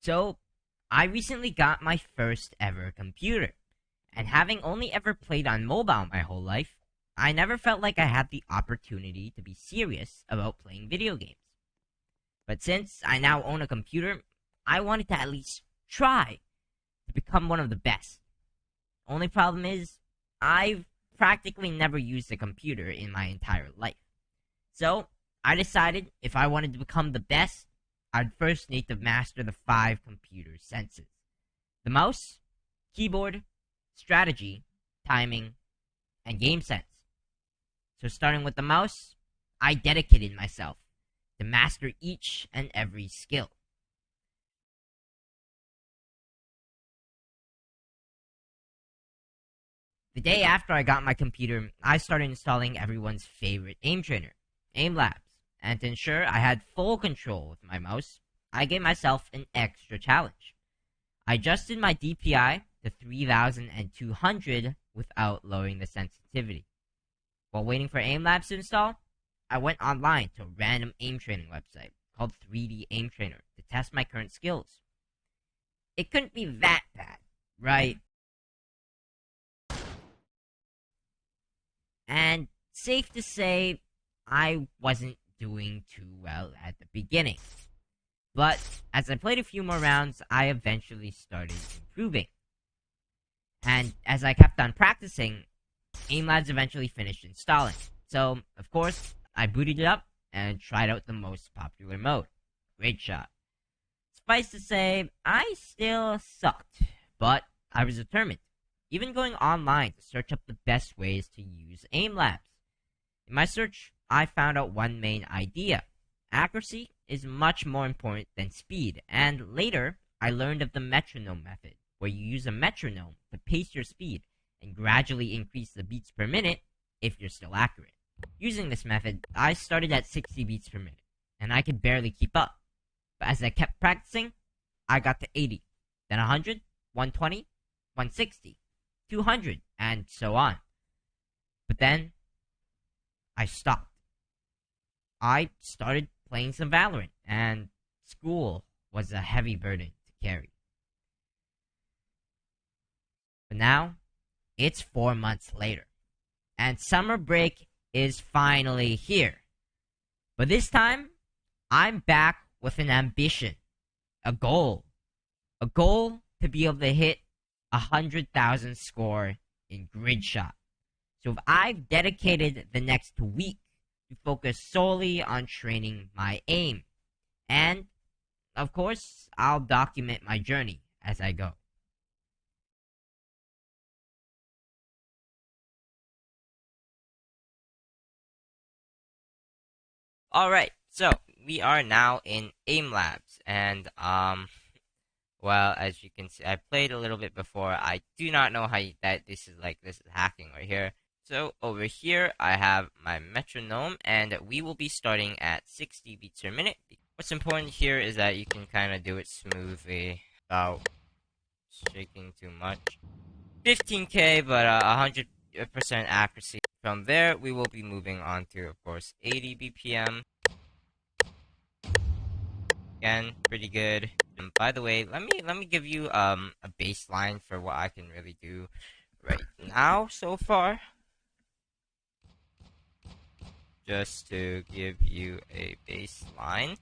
So, I recently got my first ever computer, and having only ever played on mobile my whole life, I never felt like I had the opportunity to be serious about playing video games. But since I now own a computer, I wanted to at least try to become one of the best. Only problem is, I've practically never used a computer in my entire life. So, I decided if I wanted to become the best, I'd first need to master the five computer senses: the mouse, keyboard, strategy, timing, and game sense. So, starting with the mouse, I dedicated myself to master each and every skill. The day after I got my computer, I started installing everyone's favorite aim trainer, Aim Labs, and to ensure I had full control with my mouse, I gave myself an extra challenge. I adjusted my DPI to 3200 without lowering the sensitivity. While waiting for Aim Labs to install, I went online to a random aim training website called 3D Aim Trainer to test my current skills. It couldn't be that bad, right? And safe to say, I wasn't doing too well at the beginning. But as I played a few more rounds, I eventually started improving. And as I kept on practicing, AimLabs eventually finished installing. So, of course, I booted it up and tried out the most popular mode, Great Shot. Suffice to say, I still sucked, but I was determined, even going online to search up the best ways to use AimLabs. In my search, I found out one main idea: accuracy is much more important than speed, and later, I learned of the metronome method, where you use a metronome to pace your speed and gradually increase the beats per minute if you're still accurate. Using this method, I started at 60 beats per minute, and I could barely keep up. But as I kept practicing, I got to 80, then 100, 120, 160, 200, and so on. But then, I stopped. I started playing some Valorant, and school was a heavy burden to carry. But now, it's 4 months later, and summer break is finally here. But this time, I'm back with an ambition, a goal. A goal to be able to hit 100,000 score in grid shot. So if I've dedicated the next week to focus solely on training my aim, and of course, I'll document my journey as I go. Alright, so we are now in Aim Labs, and well, as you can see, I played a little bit before. I do not know how that this is hacking right here. So over here, I have my metronome, and we will be starting at 60 beats per minute. What's important here is that you can kind of do it smoothly without shaking too much. 15k, but 100% accuracy. From there, we will be moving on to, of course, 80 BPM. Again, pretty good. And by the way, let me give you a baseline for what I can really do right now so far. Just to give you a baseline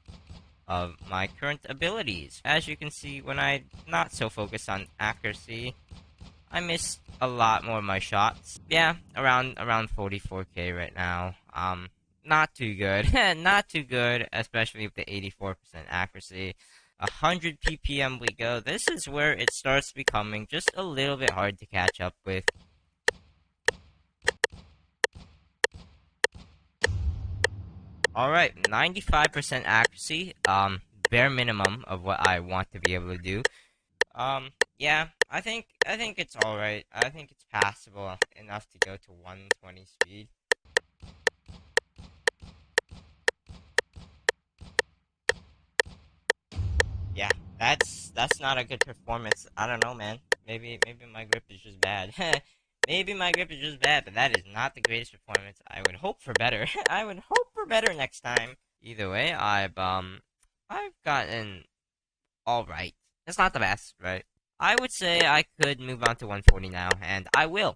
of my current abilities. As you can see, when I'm not so focused on accuracy, I missed a lot more of my shots. Yeah, around 44k right now. Not too good. Not too good, especially with the 84% accuracy. 100 ppm we go. This is where it starts becoming just a little bit hard to catch up with. Alright, 95% accuracy. Bare minimum of what I want to be able to do. Yeah, I think it's alright. I think it's passable enough to go to 120 speed. Yeah, that's not a good performance. I don't know, man. Maybe my grip is just bad. Maybe my grip is just bad, but that is not the greatest performance. I would hope for better. I would hope for better next time. Either way, I've gotten all right It's not the best, right? I would say I could move on to 140 now, and I will.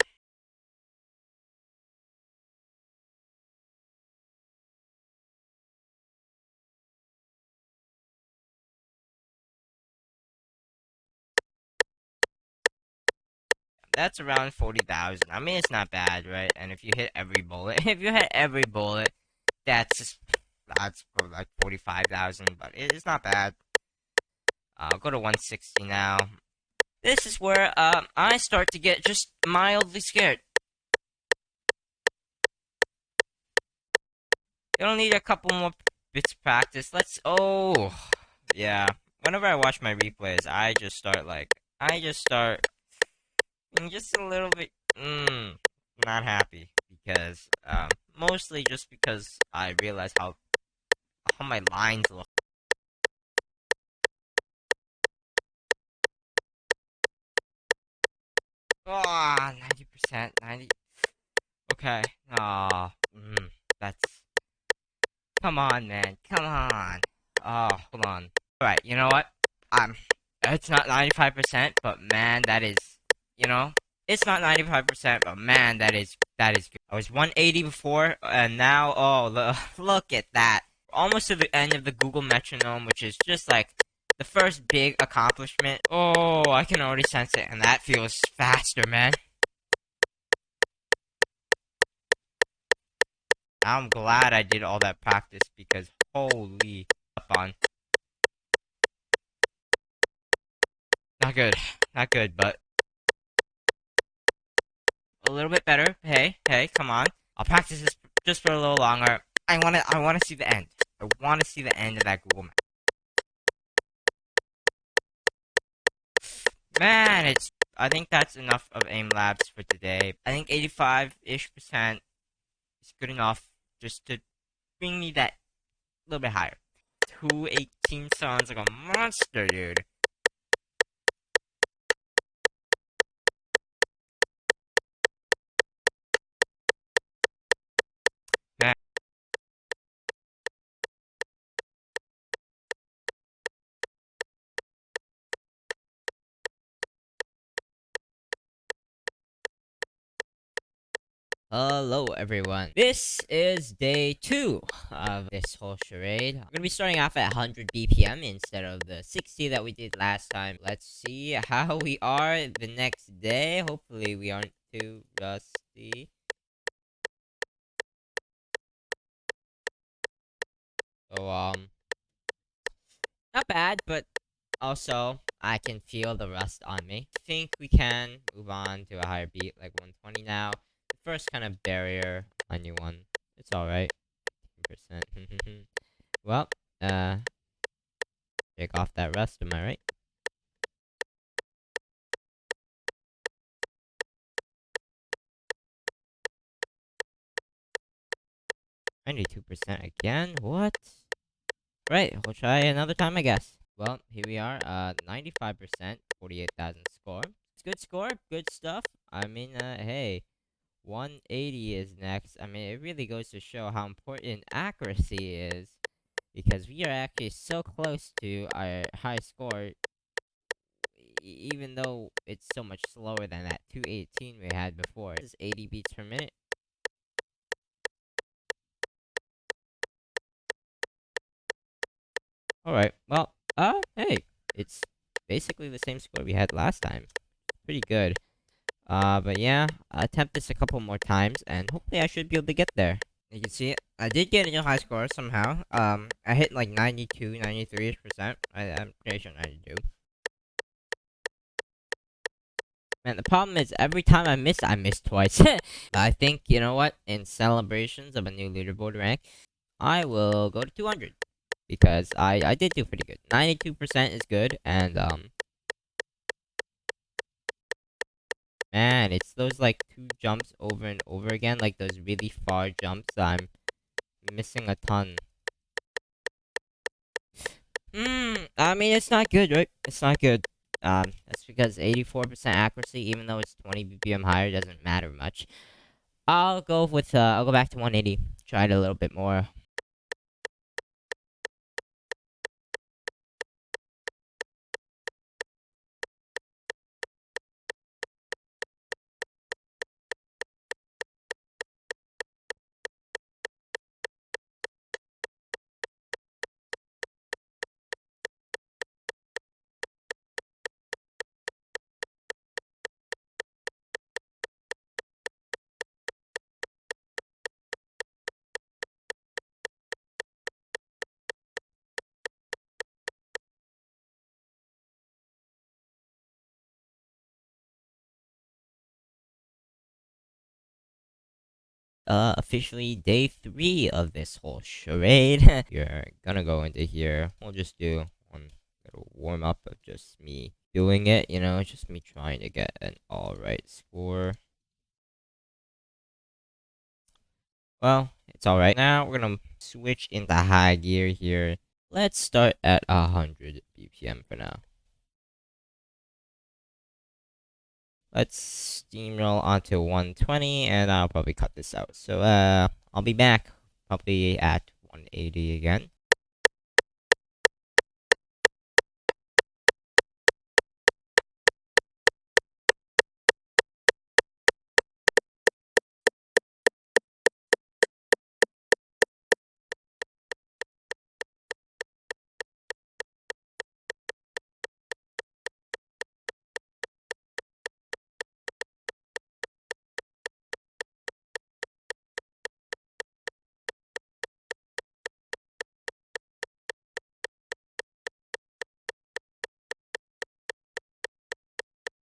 That's around 40,000. I mean, it's not bad, right? And if you hit every bullet, if you hit every bullet, that's just, that's probably like 45,000, but it's not bad. I'll go to 160 now. This is where I start to get just mildly scared. You'll need a couple more bits of practice. Let's. Oh, yeah. Whenever I watch my replays, I just start just a little bit, not happy because, mostly just because I realize how my lines look. Oh, 90%, 90. Okay. Ah, that's. Come on, man. Come on. Oh, hold on. Alright, you know what? I'm. It's not 95%, but man, that is. You know? It's not 95%, but man, that is good. I was 180 before, and now, oh, look at that. Almost to the end of the Google Metronome, which is just like the first big accomplishment. Oh, I can already sense it, and that feels faster, man. I'm glad I did all that practice because holy up on. Not good. Not good, but a little bit better. Hey, hey, come on. I'll practice this just for a little longer. I wanna see the end. I wanna see the end of that Google Map. Man, I think that's enough of aim labs for today. I think 85-ish% is good enough just to bring me that little bit higher. 218 sounds like a monster, dude. Man. Hello, everyone. This is day 2 of this whole charade. I'm gonna be starting off at 100 BPM instead of the 60 that we did last time. Let's see how we are the next day. Hopefully, we aren't too rusty. So, not bad, but also, I can feel the rust on me. I think we can move on to a higher beat, like 120 now. The first kind of barrier on you one. It's alright. 10%. Well, shake off that rust, am I right? 92% again? What? Right, we'll try another time, I guess. Well, here we are, 95%, 48,000 score. It's good score, good stuff. I mean, hey, 180 is next. I mean, it really goes to show how important accuracy is, because we are actually so close to our high score, even though it's so much slower than that 218 we had before. This is 80 beats per minute. Alright, well, hey, it's basically the same score we had last time. Pretty good. But yeah, I'll attempt this a couple more times, and hopefully I should be able to get there. You can see it. I did get a new high score somehow. I hit like 92, 93%. I'm pretty sure 92. Man, the problem is every time I miss twice. I think, you know what? In celebrations of a new leaderboard rank, I will go to 200. Because I did do pretty good. 92% is good, and, man, it's those, like, 2 jumps over and over again, like those really far jumps that I'm missing a ton. I mean, it's not good, right? It's not good. That's because 84% accuracy, even though it's 20 BPM higher, doesn't matter much. I'll go back to 180. Try it a little bit more. officially day 3 of this whole charade. You're gonna go into here. We'll just do one little warm up of just me doing it, you know, just me trying to get an alright score. Well, it's alright. Now we're gonna switch into high gear here. Let's start at 100 BPM for now. Let's steamroll onto 120, and I'll probably cut this out. So, I'll be back probably at 180 again.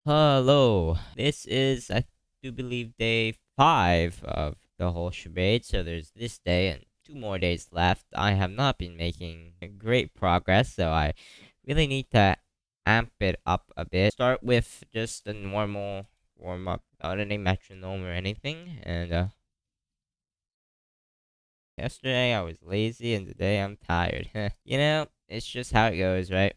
Hello, this is, I do believe, day 5 of the whole charade, so there's this day and 2 more days left. I have not been making great progress, so I really need to amp it up a bit. Start with just a normal warm-up, without any metronome or anything, and yesterday I was lazy and today I'm tired. You know, it's just how it goes, right?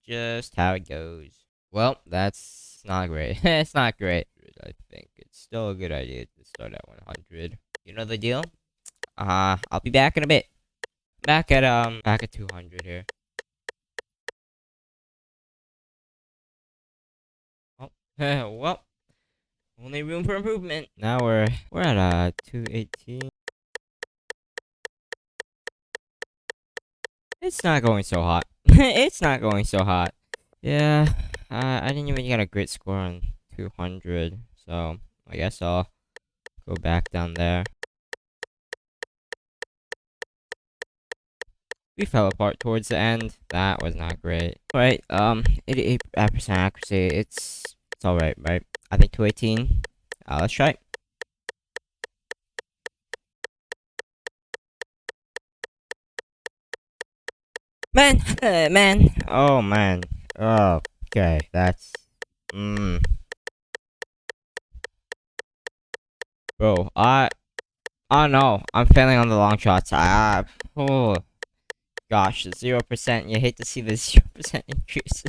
Just how it goes. Well, that's not great. It's not great. I think it's still a good idea to start at 100. You know the deal? I'll be back in a bit. Back at 200 here. Oh, well, only room for improvement. Now we're at 218. It's not going so hot. It's not going so hot. Yeah, I didn't even get a great score on 200, so I guess I'll go back down there. We fell apart towards the end. That was not great. Alright, 88% accuracy. It's alright, right? I think 218. Let's try. Man, man. Oh man. Oh, okay, that's Bro, oh no, I'm failing on the long shots. Oh gosh, 0%. You hate to see the 0% increase.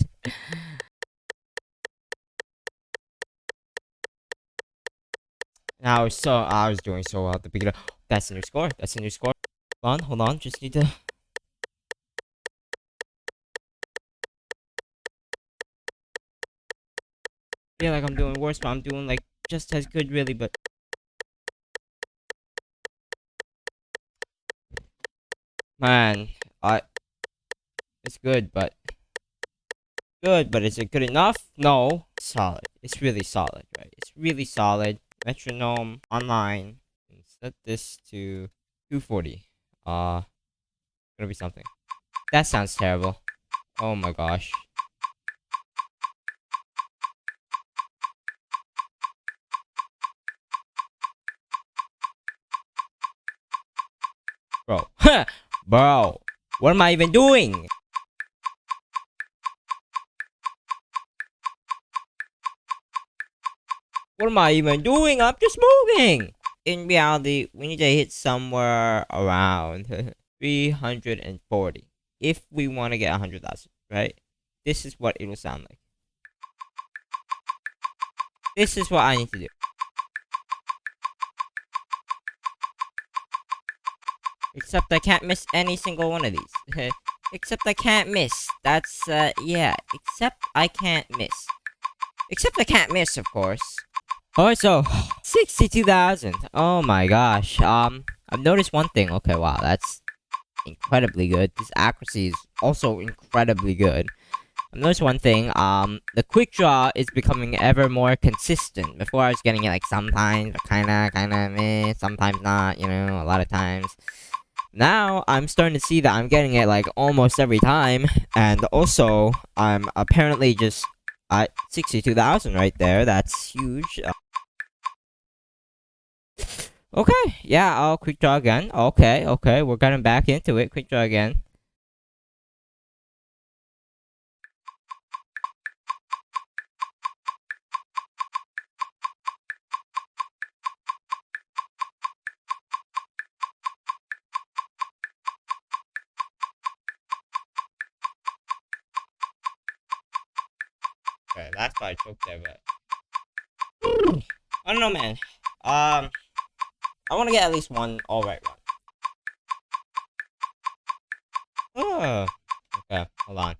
I was doing so well at the beginning. That's a new score. That's a new score. Hold on. Just need to. Feel like I'm doing worse, but I'm doing like just as good, really. But man, it's good, but is it good enough? No, solid. It's really solid, right? It's really solid. Metronome online. Set this to 240. Gonna be something. That sounds terrible. Oh my gosh. Bro. Bro. What am I even doing? What am I even doing? I'm just moving. In reality, we need to hit somewhere around 340 if we want to get 100,000, right? This is what it will sound like. This is what I need to do. Except I can't miss any single one of these. Except I can't miss. That's, yeah. Except I can't miss. Except I can't miss, of course. Alright, so 62,000. Oh my gosh. I've noticed one thing. Okay, wow, that's incredibly good. This accuracy is also incredibly good. I've noticed one thing. The quick draw is becoming ever more consistent. Before I was getting it like sometimes, kinda meh, sometimes not. You know, a lot of times. Now I'm starting to see that I'm getting it like almost every time, and also I'm apparently just at 62,000 right there. That's huge. Okay, yeah, I'll quick draw again. Okay, we're getting back into it. Quick draw again. Okay, that's why I choked there, but I don't know, man. I want to get at least one all right one. Oh, okay, hold on.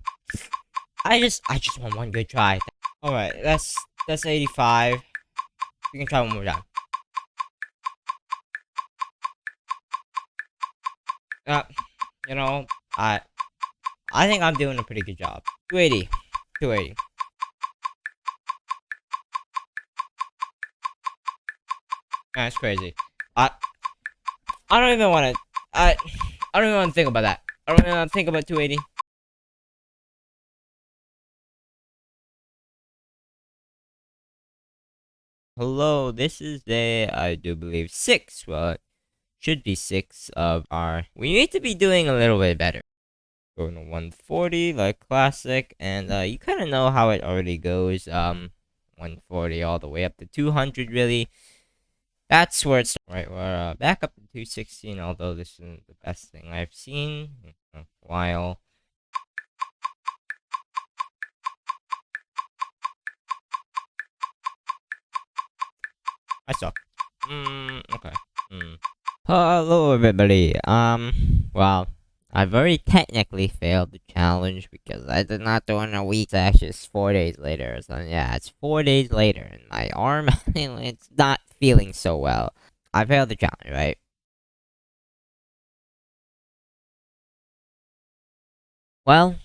I just want one good try. All right, that's 85. We can try one more time. Uh, you know, I I think I'm doing a pretty good job. 280, 280. That's crazy. I I don't even want to. I don't even want to think about that. I don't even want to think about 280. Hello, this is day, I do believe, 6. Well, it should be 6 of our. We need to be doing a little bit better. Going to 140 like classic, and you kind of know how it already goes. 140 all the way up to 200, really. That's where it's right. We're back up to 216, although this isn't the best thing I've seen in a while. I suck. Okay. Hello, everybody. Well, I very technically failed the challenge because I did not do it in a week. It's actually just 4 days later. So yeah, it's 4 days later, and my arm, it's not feeling so well. I failed the challenge, right? Well,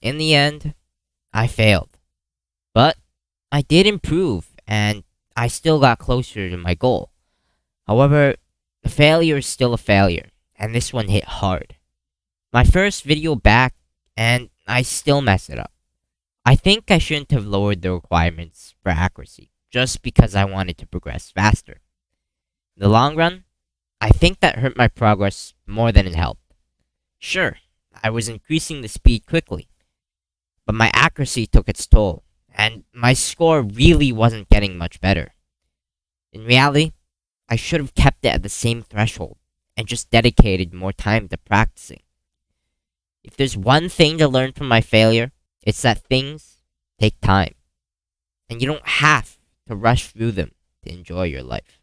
in the end, I failed. But I did improve, and I still got closer to my goal. However, the failure is still a failure, and this one hit hard. My first video back, and I still mess it up. I think I shouldn't have lowered the requirements for accuracy, just because I wanted to progress faster. In the long run, I think that hurt my progress more than it helped. Sure, I was increasing the speed quickly, but my accuracy took its toll, and my score really wasn't getting much better. In reality, I should have kept it at the same threshold and just dedicated more time to practicing. If there's one thing to learn from my failure, it's that things take time, and you don't have to rush through them to enjoy your life.